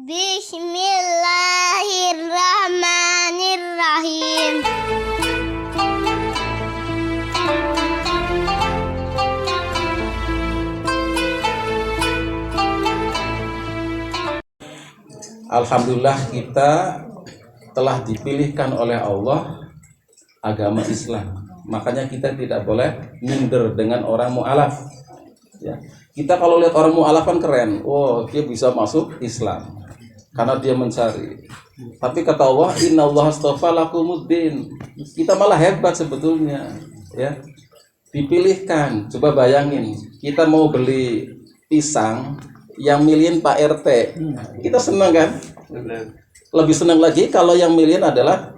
Bismillahirrahmanirrahim. Alhamdulillah kita telah dipilihkan oleh Allah agama Islam. Makanya kita tidak boleh minder dengan orang mu'alaf. Ya. Kita kalau lihat orang mu'alaf kan keren. Oh, dia bisa masuk Islam karena dia mencari. Tapi kata Allah, innallaha astafa lakumuddin. Kita malah hebat sebetulnya. Ya. Dipilihkan. Coba bayangin, kita mau beli pisang yang milihin Pak RT. Kita senang kan? Lebih senang lagi kalau yang milihin adalah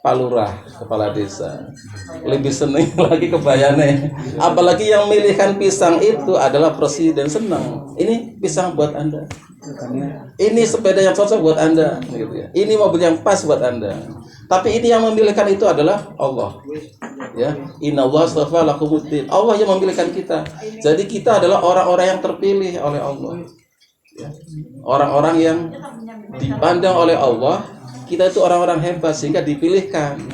Pak Lurah, kepala desa. Lebih senang lagi kebayane. Apalagi yang milihkan pisang itu adalah presiden, senang. Ini pisang buat Anda. Ini sepeda yang cocok buat Anda, gitu ya. Ini mobil yang pas buat Anda. Tapi ini yang memilihkan itu adalah Allah. Ya, innallaha astafa lakumuddin. Allah yang memilihkan kita. Jadi kita adalah orang-orang yang terpilih oleh Allah. Ya. Orang-orang yang dipandang oleh Allah, kita itu orang-orang hebat sehingga dipilihkan.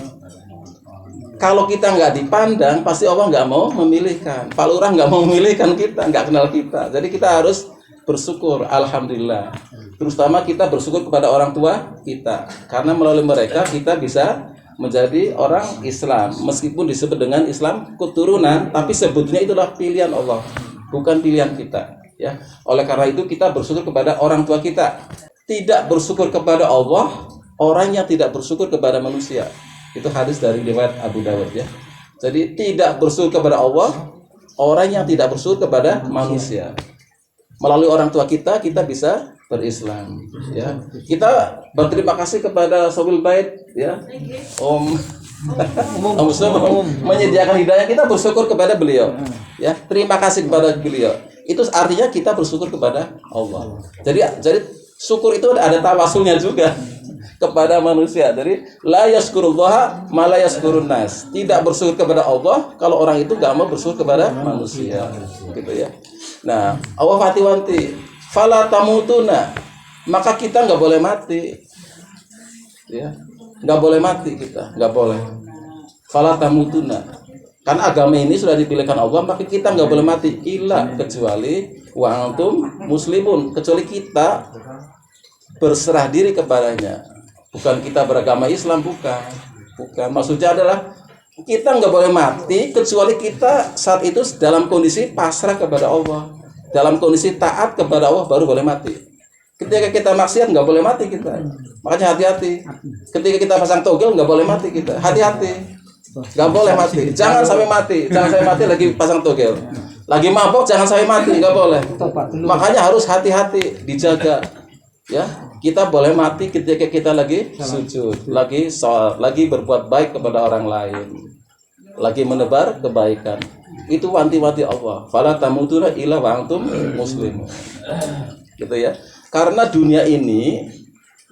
Kalau kita nggak dipandang, pasti Allah nggak mau memilihkan. Pak Lurah nggak mau memilihkan kita, nggak kenal kita. Jadi kita harus bersyukur, alhamdulillah. Terutama kita bersyukur kepada orang tua kita, karena melalui mereka kita bisa menjadi orang Islam. Meskipun disebut dengan Islam keturunan, tapi sebetulnya itulah pilihan Allah, bukan pilihan kita. Ya, oleh karena itu kita bersyukur kepada orang tua kita. Tidak bersyukur kepada Allah orang yang tidak bersyukur kepada manusia. Itu hadis dari riwayat Abu Dawud ya. Jadi tidak bersyukur kepada Allah orang yang tidak bersyukur kepada manusia. Melalui orang tua kita bisa berislam ya. Kita berterima kasih kepada Sobil Bait ya. Om menyediakan hidayah, kita bersyukur kepada beliau ya. Terima kasih kepada beliau. Itu artinya kita bersyukur kepada Allah. Jadi syukur itu ada tawasulnya juga kepada manusia. Jadi la yaskurullaha ma la yaskurun nas. Tidak bersyukur kepada Allah kalau orang itu enggak mau bersyukur kepada manusia. Gitu ya. Nah, Allah wanti-wanti, fala tamutuna. Maka kita enggak boleh mati. Ya. Enggak boleh mati kita, enggak boleh. Fala tamutuna. Karena agama ini sudah dipilihkan Allah, maka kita nggak boleh mati illa kecuali wa antum muslimun, kecuali kita berserah diri kepadanya. Bukan kita beragama Islam, bukan. Maksudnya adalah kita nggak boleh mati kecuali kita saat itu dalam kondisi pasrah kepada Allah, dalam kondisi taat kepada Allah baru boleh mati. Ketika kita maksiat nggak boleh mati kita. Makanya hati-hati. Ketika kita pasang togel nggak boleh mati kita. Hati-hati. Gak boleh mati, jangan sampai mati lagi pasang togel, lagi mabok jangan sampai mati, gak boleh. Makanya harus hati-hati, dijaga. Ya, kita boleh mati ketika kita lagi sujud, lagi sholat, lagi berbuat baik kepada orang lain, lagi menebar kebaikan. Itu wanti-wanti Allah. Fala tamutuna illa wa antum muslimun. Gitu ya. Karena dunia ini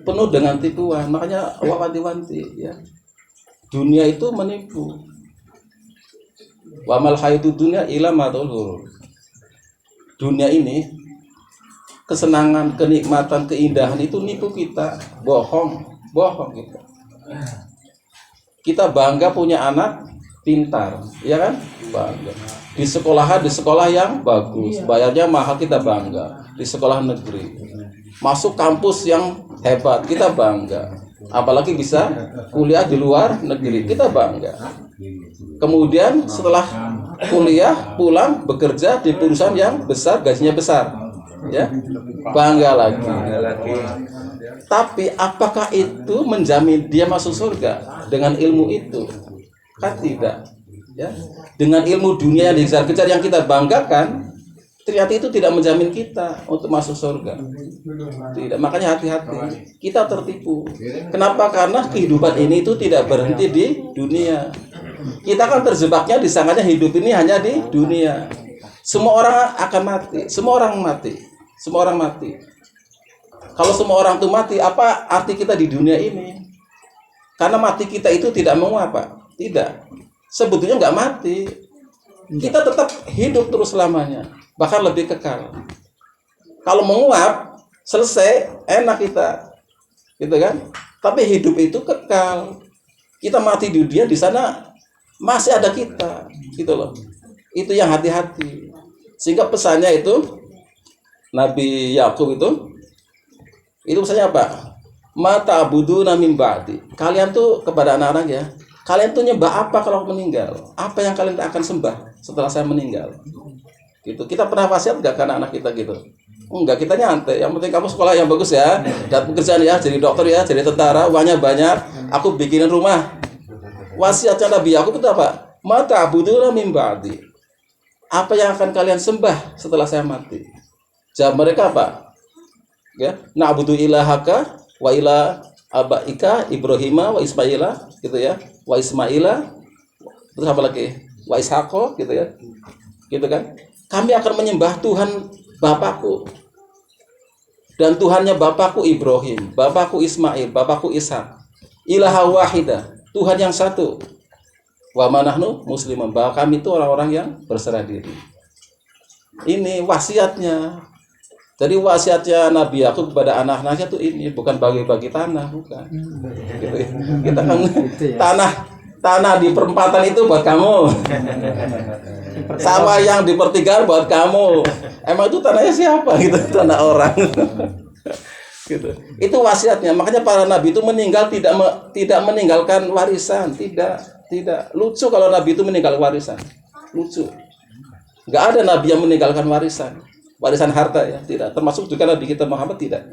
penuh dengan tipuan, makanya Allah wanti-wanti. Ya. Dunia itu menipu. Wa mal hayatud dunya illa matul ghurur. Dunia ini kesenangan, kenikmatan, keindahan itu nipu kita, bohong kita. Kita bangga punya anak pintar, ya kan? Bangga. Di sekolah yang bagus, bayarnya mahal, kita bangga. Di sekolah negeri. Masuk kampus yang hebat, kita bangga. Apalagi bisa kuliah di luar negeri, kita bangga. Kemudian setelah kuliah pulang bekerja di perusahaan yang besar, gajinya besar, ya bangga lagi. Tapi apakah itu menjamin dia masuk surga dengan ilmu itu? Kan tidak. Ya, dengan ilmu dunia yang dikejar-kejar yang kita banggakan, ternyata itu tidak menjamin kita untuk masuk surga. Tidak, makanya hati-hati. Kita tertipu. Kenapa? Karena kehidupan ini itu tidak berhenti di dunia. Kita kan terjebaknya disangkanya hidup ini hanya di dunia. Semua orang akan mati. Semua orang mati. Kalau semua orang itu mati, apa arti kita di dunia ini? Karena mati kita itu tidak menguap, Pak. Tidak. Sebetulnya nggak mati. Kita tetap hidup terus selamanya. Bahkan lebih kekal. Kalau menguap, selesai, enak kita, gitu kan? Tapi hidup itu kekal. Kita mati di dunia, di sana masih ada kita, gitu loh. Itu yang hati-hati. Sehingga pesannya itu Nabi Yakub itu pesannya apa? Mata abuduna min ba'di. Kalian tuh kepada anak-anak ya, kalian tuh nyembah apa kalau meninggal? Apa yang kalian akan sembah setelah saya meninggal? Gitu. Kita pernah wasiat gak ke anak-anak kita gitu? Enggak, kita nyantai. Yang penting kamu sekolah yang bagus ya, dapat pekerjaan ya, jadi dokter ya, jadi tentara, uangnya banyak, aku bikinin rumah. Wasiatnya Nabi Yakub itu apa? Mata abuduna min ba'di. Apa yang akan kalian sembah setelah saya mati? Jawab mereka apa? Ya, na'budu ilahaka wa ila abaika Ibrahima wa Ismaila, gitu ya. Wa Ismaila, terus apa lagi? Wa Ishaqo, gitu ya. Gitu kan? Kami akan menyembah Tuhan Bapakku dan Tuhannya Bapakku Ibrahim, Bapakku Ismail, Bapakku Ishak. Ilaha wahidah, Tuhan yang satu. Wa manahnu muslimun, bahwa kami itu orang-orang yang berserah diri. Ini wasiatnya. Jadi wasiatnya Nabi Yakub kepada anak-anaknya tuh ini, bukan bagi-bagi tanah, bukan. Gitu ya. Kita kan tanah di perempatan itu buat kamu. Sawah yang di pertigaan buat kamu. Emang itu tanahnya siapa gitu? Tanah orang. Gitu. Itu wasiatnya. Makanya para nabi itu meninggal tidak meninggalkan warisan, tidak lucu kalau nabi itu meninggal warisan. Lucu. Enggak ada nabi yang meninggalkan warisan harta ya, tidak. Termasuk juga nabi kita Muhammad tidak.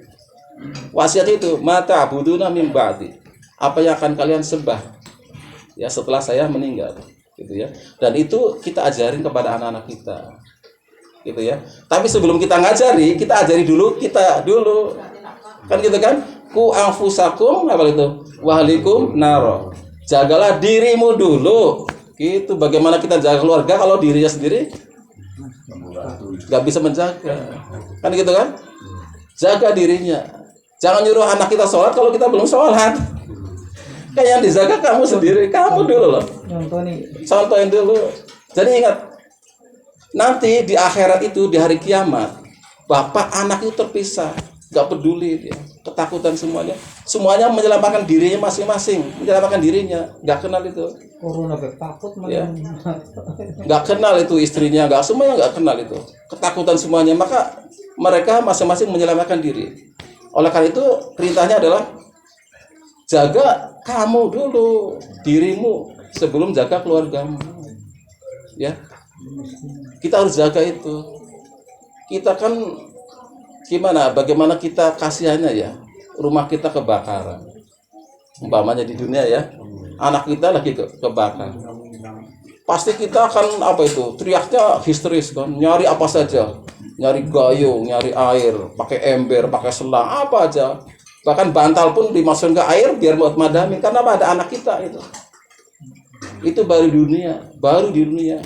Wasiat itu, mata abuduna min ba'di. Apa yang akan kalian sembah ya setelah saya meninggal, gitu ya. Dan itu kita ajarin kepada anak-anak kita, gitu ya. Tapi sebelum kita ngajari, kita ajari dulu kita dulu, kan gitu kan? Ku anfusakum apa itu? Wahlikum naro. Jagalah dirimu dulu. Gitu. Bagaimana kita jaga keluarga kalau dirinya sendiri nggak bisa menjaga, kan gitu kan? Jaga dirinya. Jangan nyuruh anak kita sholat kalau kita belum sholat. Kayak yang dijaga kamu sendiri, kamu dulu loh. Contohin dulu. Jadi ingat, nanti di akhirat itu, di hari kiamat, bapak anak itu terpisah, gak peduli dia, ketakutan semuanya. Semuanya menyelamatkan dirinya masing-masing, menyelamatkan dirinya, gak kenal itu. Corona takut ya. Gak kenal itu istrinya, semuanya gak kenal itu. Ketakutan semuanya, maka mereka masing-masing menyelamatkan diri. Oleh karena itu perintahnya adalah jaga kamu dulu, dirimu sebelum jaga keluargamu. Ya. Kita harus jaga itu. Kita kan bagaimana kita kasihannya ya. Rumah kita kebakaran. Umpamanya di dunia ya. Anak kita lagi kebakar. Pasti kita akan teriaknya histeris kan, nyari apa saja. Nyari gayung, nyari air, pakai ember, pakai selang, apa aja. Bahkan bantal pun dimasukin ke air biar buat madamin, karena ada anak kita itu. Itu baru di dunia.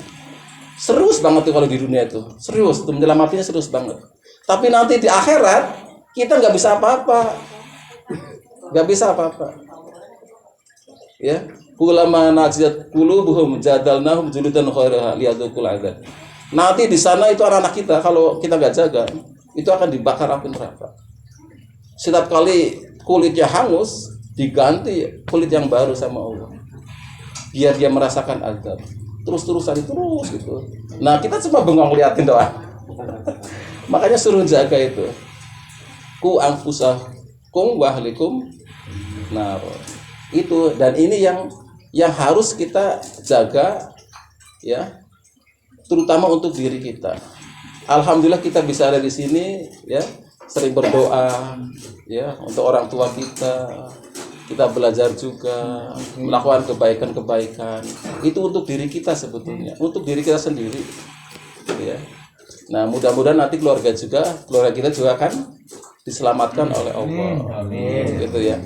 Serius banget tuh kalau di dunia itu. Serius, tuh menyelamatinya serius banget. Tapi nanti di akhirat kita nggak bisa apa-apa. Ya, ulama najat qulubuhum jadalnahum juludan khairaha liyadukul adzab. Nanti di sana itu anak-anak kita kalau kita nggak jaga, itu akan dibakar api neraka. Setiap kali kulitnya hangus, diganti kulit yang baru sama Allah. Biar dia merasakan azab. Terus-terusan gitu. Nah, kita cuma bengong liatin doang. Makanya suruh jaga itu. Ku anfusakum wa ahlikum nar. Itu, dan ini yang harus kita jaga ya, terutama untuk diri kita. Alhamdulillah kita bisa ada di sini ya, sering berdoa ya untuk orang tua kita. Kita belajar juga melakukan kebaikan-kebaikan. Itu untuk diri kita sebetulnya, untuk diri kita sendiri. Ya. Nah, mudah-mudahan nanti keluarga kita juga akan diselamatkan oleh Allah. Amin. Gitu ya.